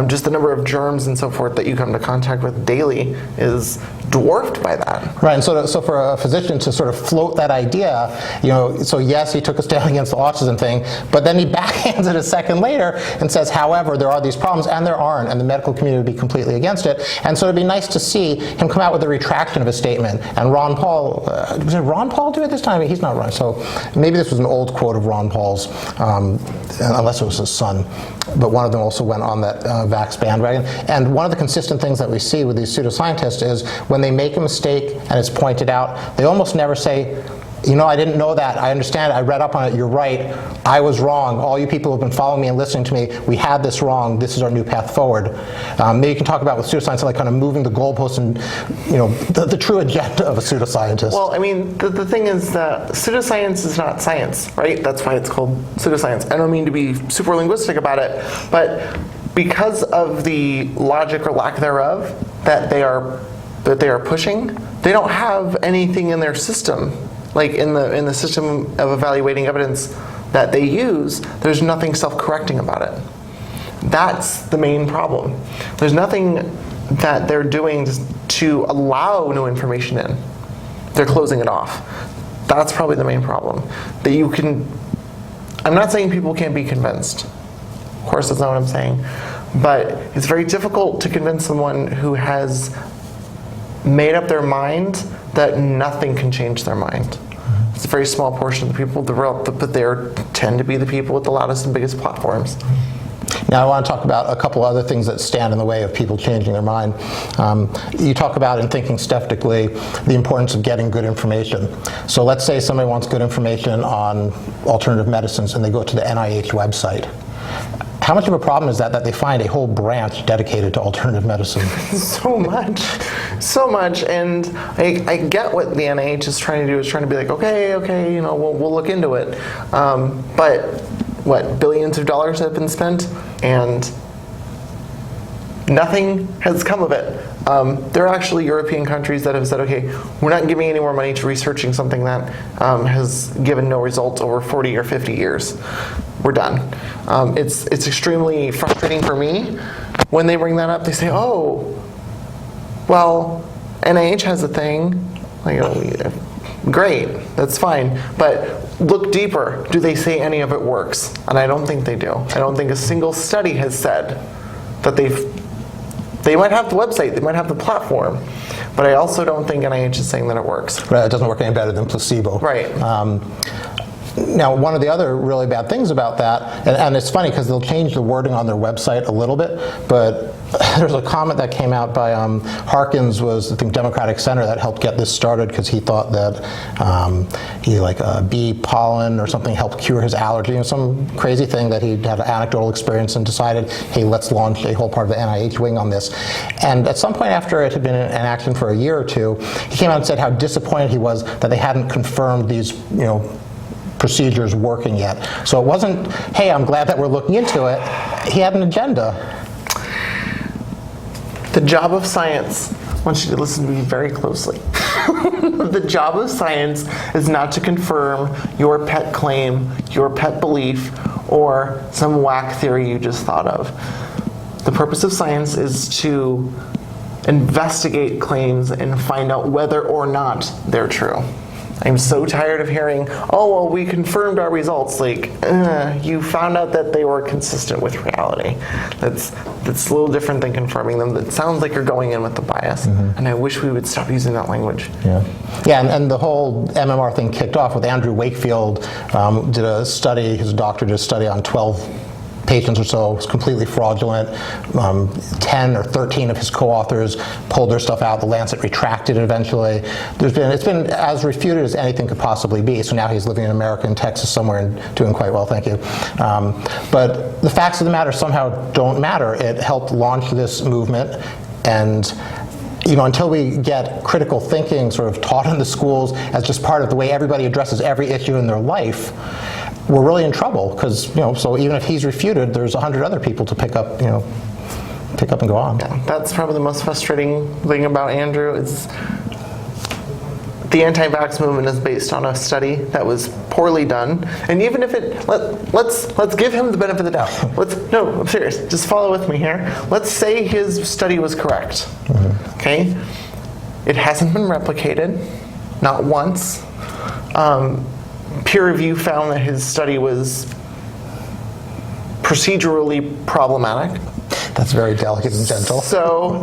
Just the number of germs and so forth that you come into contact with daily is dwarfed by that. Right, and so for a physician to sort of float that idea, so yes, he took a stand against the autism thing, but then he backhands it a second later and says, however, there are these problems, and there aren't, and the medical community would be completely against it. And so it'd be nice to see him come out with a retraction of his statement. And Ron Paul, was it Ron Paul do it this time? He's not Ron. So maybe this was an old quote of Ron Paul's, unless it was his son. But one of them also went on that vax bandwagon. And one of the consistent things that we see with these pseudoscientists is when they make a mistake and it's pointed out, they almost never say, I didn't know that. I understand it. I read up on it. You're right. I was wrong. All you people who have been following me and listening to me, we had this wrong. This is our new path forward. Maybe you can talk about with pseudoscience, like kind of moving the goalposts and, the true agenda of a pseudoscientist. Well, I mean, the thing is that pseudoscience is not science, right? That's why it's called pseudoscience. I don't mean to be super linguistic about it, but because of the logic or lack thereof that they are pushing, they don't have anything in their system. Like in the system of evaluating evidence that they use, there's nothing self-correcting about it. That's the main problem. There's nothing that they're doing to allow new information in. They're closing it off. That's probably the main problem. I'm not saying people can't be convinced. Of course, that's not what I'm saying. But it's very difficult to convince someone who has made up their mind that nothing can change their mind. It's a very small portion of the people, but they tend to be the people with the loudest and biggest platforms. Now I want to talk about a couple other things that stand in the way of people changing their mind. You talk about, in thinking skeptically, the importance of getting good information. So let's say somebody wants good information on alternative medicines and they go to the NIH website. How much of a problem is that they find a whole branch dedicated to alternative medicine? So much, and I get what the NIH is trying to do. Is trying to be like, okay, we'll look into it. But what, billions of dollars have been spent, and nothing has come of it. There are actually European countries that have said, okay, we're not giving any more money to researching something that has given no results over 40 or 50 years. We're done. It's extremely frustrating for me when they bring that up. They say, oh, well, NIH has a thing. Great, that's fine. But look deeper. Do they say any of it works? And I don't think they do. I don't think a single study has said that they might have the website, they might have the platform, but I also don't think NIH is saying that it works. Right, it doesn't work any better than placebo. Right. Now, one of the other really bad things about that, and it's funny because they'll change the wording on their website a little bit, but there's a comment that came out by Harkins, was I think Democratic Center, that helped get this started because he thought that bee pollen or something helped cure his allergy, and some crazy thing that he had an anecdotal experience and decided, hey, let's launch a whole part of the NIH wing on this. And at some point after it had been in action for a year or two, he came out and said how disappointed he was that they hadn't confirmed these, procedures working yet. So it wasn't, hey, I'm glad that we're looking into it. He had an agenda. The job of science, I want you to listen to me very closely. The job of science is not to confirm your pet claim, your pet belief, or some whack theory you just thought of. The purpose of science is to investigate claims and find out whether or not they're true. I'm so tired of hearing, oh, well, we confirmed our results. Like, you found out that they were consistent with reality. That's a little different than confirming them. That sounds like you're going in with a bias. And I wish we would stop using that language. Yeah, and the whole MMR thing kicked off with Andrew Wakefield, did a study, his doctor did a study on 12 patients or so. It was completely fraudulent. 10 or 13 of his co-authors pulled their stuff out. The Lancet retracted it eventually. It's been as refuted as anything could possibly be. So now he's living in America, in Texas somewhere, and doing quite well, thank you. But the facts of the matter somehow don't matter. It helped launch this movement, and until we get critical thinking sort of taught in the schools as just part of the way everybody addresses every issue in their life, we're really in trouble, because so even if he's refuted, there's 100 other people to pick up and go on. Yeah, that's probably the most frustrating thing about Andrew is the anti-vax movement is based on a study that was poorly done, and even if let's give him the benefit of the doubt. No, I'm serious. Just follow with me here. Let's say his study was correct. Okay, it hasn't been replicated, not once. Peer review found that his study was procedurally problematic. That's very delicate and gentle. So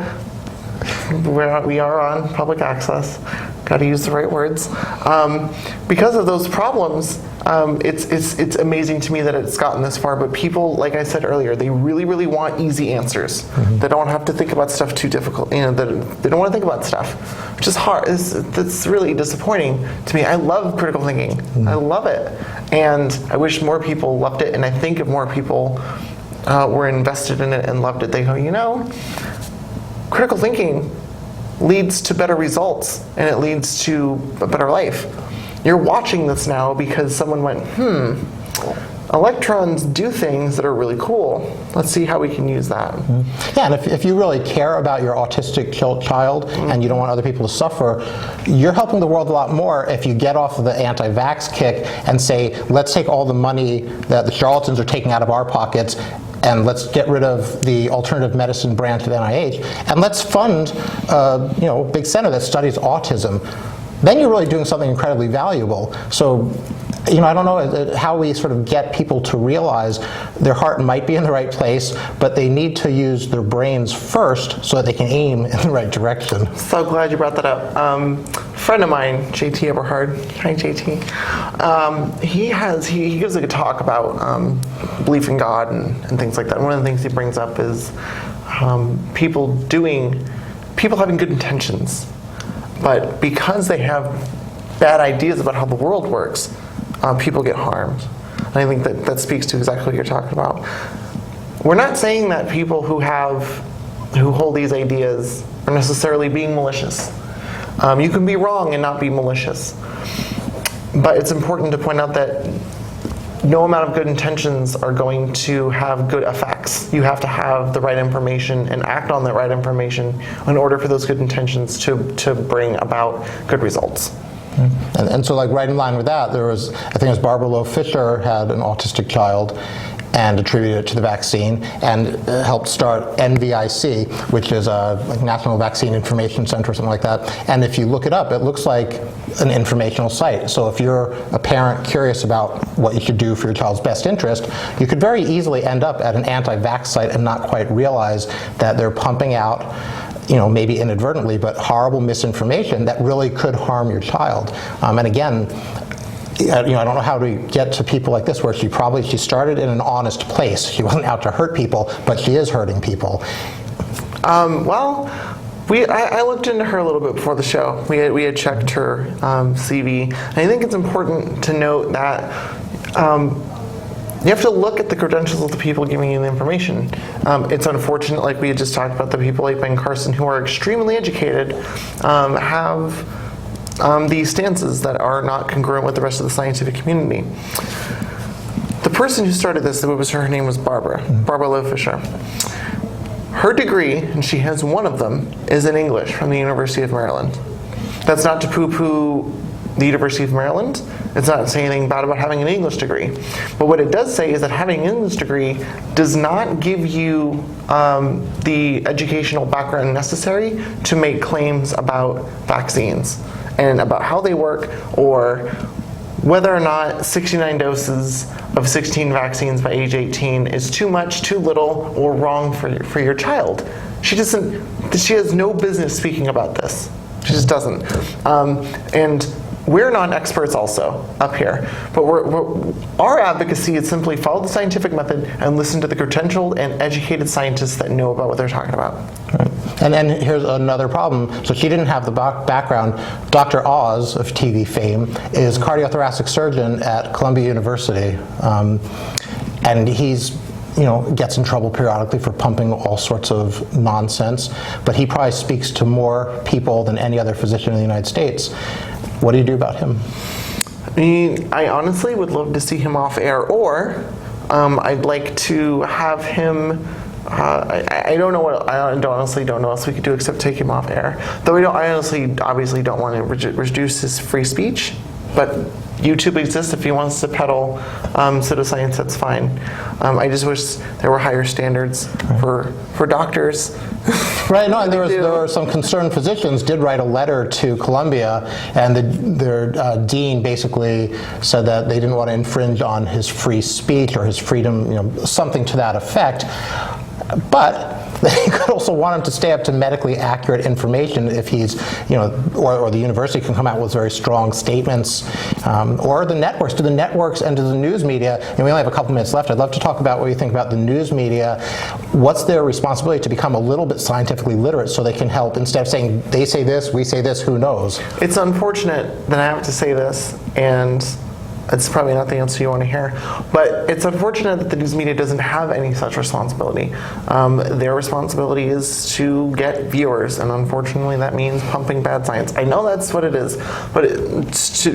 we are on public access. Got to use the right words. Because of those problems, it's amazing to me that it's gotten this far. But people, like I said earlier, they really, really want easy answers. They don't have to think about stuff too difficult. They don't want to think about stuff, which is hard. That's really disappointing to me. I love critical thinking. I love it, and I wish more people loved it. And I think if more people were invested in it and loved it, they go, critical thinking leads to better results, and it leads to a better life. You're watching this now because someone went, electrons do things that are really cool. Let's see how we can use that. Yeah, and if you really care about your autistic child and you don't want other people to suffer, you're helping the world a lot more if you get off of the anti-vax kick and say, let's take all the money that the charlatans are taking out of our pockets and let's get rid of the alternative medicine branch of NIH, and let's fund a big center that studies autism. Then you're really doing something incredibly valuable. So, I don't know how we sort of get people to realize their heart might be in the right place, but they need to use their brains first so that they can aim in the right direction. So glad you brought that up. A friend of mine, JT Eberhard, hi JT, he gives a talk about belief in God and things like that. And one of the things he brings up is people having good intentions, but because they have bad ideas about how the world works, people get harmed. And I think that speaks to exactly what you're talking about. We're not saying that people who hold these ideas are necessarily being malicious. You can be wrong and not be malicious. But it's important to point out that no amount of good intentions are going to have good effects. You have to have the right information and act on the right information in order for those good intentions to bring about good results. And so, like, right in line with that, there was, I think it was Barbara Lowe Fisher had an autistic child and attributed it to the vaccine, and helped start NVIC, which is a National Vaccine Information Center or something like that. And if you look it up, it looks like an informational site. So if you're a parent curious about what you should do for your child's best interest, you could very easily end up at an anti-vax site and not quite realize that they're pumping out, maybe inadvertently, but horrible misinformation that really could harm your child. And again, I don't know how to get to people like this, where she started in an honest place. She wasn't out to hurt people, but she is hurting people. I looked into her a little bit before the show. We had checked her CV. And I think it's important to note that you have to look at the credentials of the people giving you the information. It's unfortunate, like we had just talked about, the people like Ben Carson, who are extremely educated, have these stances that are not congruent with the rest of the scientific community. The person who started this, her name was Barbara Lowe Fisher. Her degree, and she has one of them, is in English from the University of Maryland. That's not to poo-poo the University of Maryland. It's not saying anything bad about having an English degree. But what it does say is that having an English degree does not give you the educational background necessary to make claims about vaccines and about how they work, or whether or not 69 doses of 16 vaccines by age 18 is too much, too little, or wrong for your child. She has no business speaking about this. She just doesn't. And we're not experts also up here, but our advocacy is simply follow the scientific method and listen to the credentialed and educated scientists that know about what they're talking about. Right. And then here's another problem. So she didn't have the background. Dr. Oz of TV fame is cardiothoracic surgeon at Columbia University, and he's gets in trouble periodically for pumping all sorts of nonsense, but he probably speaks to more people than any other physician in the United States. What do you do about him? I honestly would love to see him off air, or I'd like to have him. I don't know what. I honestly don't know what else we could do except take him off air. Though I obviously don't want to reduce his free speech, but YouTube exists. If he wants to peddle pseudoscience, that's fine. I just wish there were higher standards for doctors. Right. No, and there were some concerned physicians did write a letter to Columbia, and their dean basically said that they didn't want to infringe on his free speech or his freedom, something to that effect. But they could also want him to stay up to medically accurate information if he's, or the university can come out with very strong statements, or the networks, to the networks and to the news media. And we only have a couple minutes left. I'd love to talk about what you think about the news media. What's their responsibility to become a little bit scientifically literate so they can help, instead of saying, they say this, we say this, who knows? It's unfortunate that I have to say this, and it's probably not the answer you want to hear, but it's unfortunate that the news media doesn't have any such responsibility. Their responsibility is to get viewers, and unfortunately that means pumping bad science. I know that's what it is, but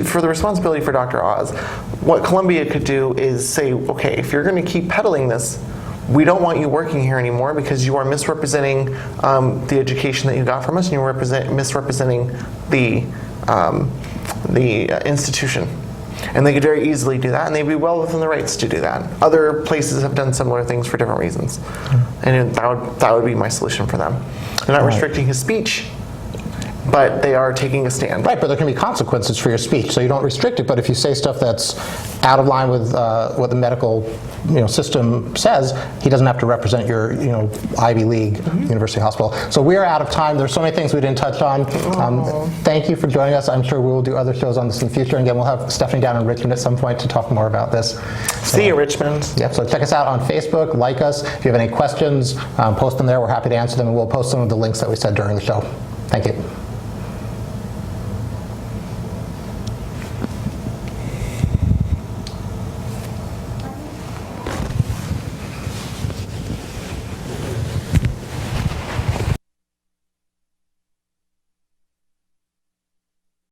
for the responsibility for Dr. Oz, what Columbia could do is say, okay, if you're going to keep peddling this, we don't want you working here anymore because you are misrepresenting the education that you got from us, and you're misrepresenting the institution. And they could very easily do that, and they'd be well within the rights to do that. Other places have done similar things for different reasons. And that would be my solution for them. They're not restricting his speech, but they are taking a stand. Right, but there can be consequences for your speech, so you don't restrict it, but if you say stuff that's out of line with what the medical system says, he doesn't have to represent your Ivy League university hospital. So we are out of time. There's so many things we didn't touch on. Thank you for joining us. I'm sure we will do other shows on this in the future. Again, we'll have Stephanie down in Richmond at some point to talk more about this. See you, Richmond. Yep, so check us out on Facebook, like us. If you have any questions, post them there. We're happy to answer them, and we'll post some of the links that we said during the show. Thank you.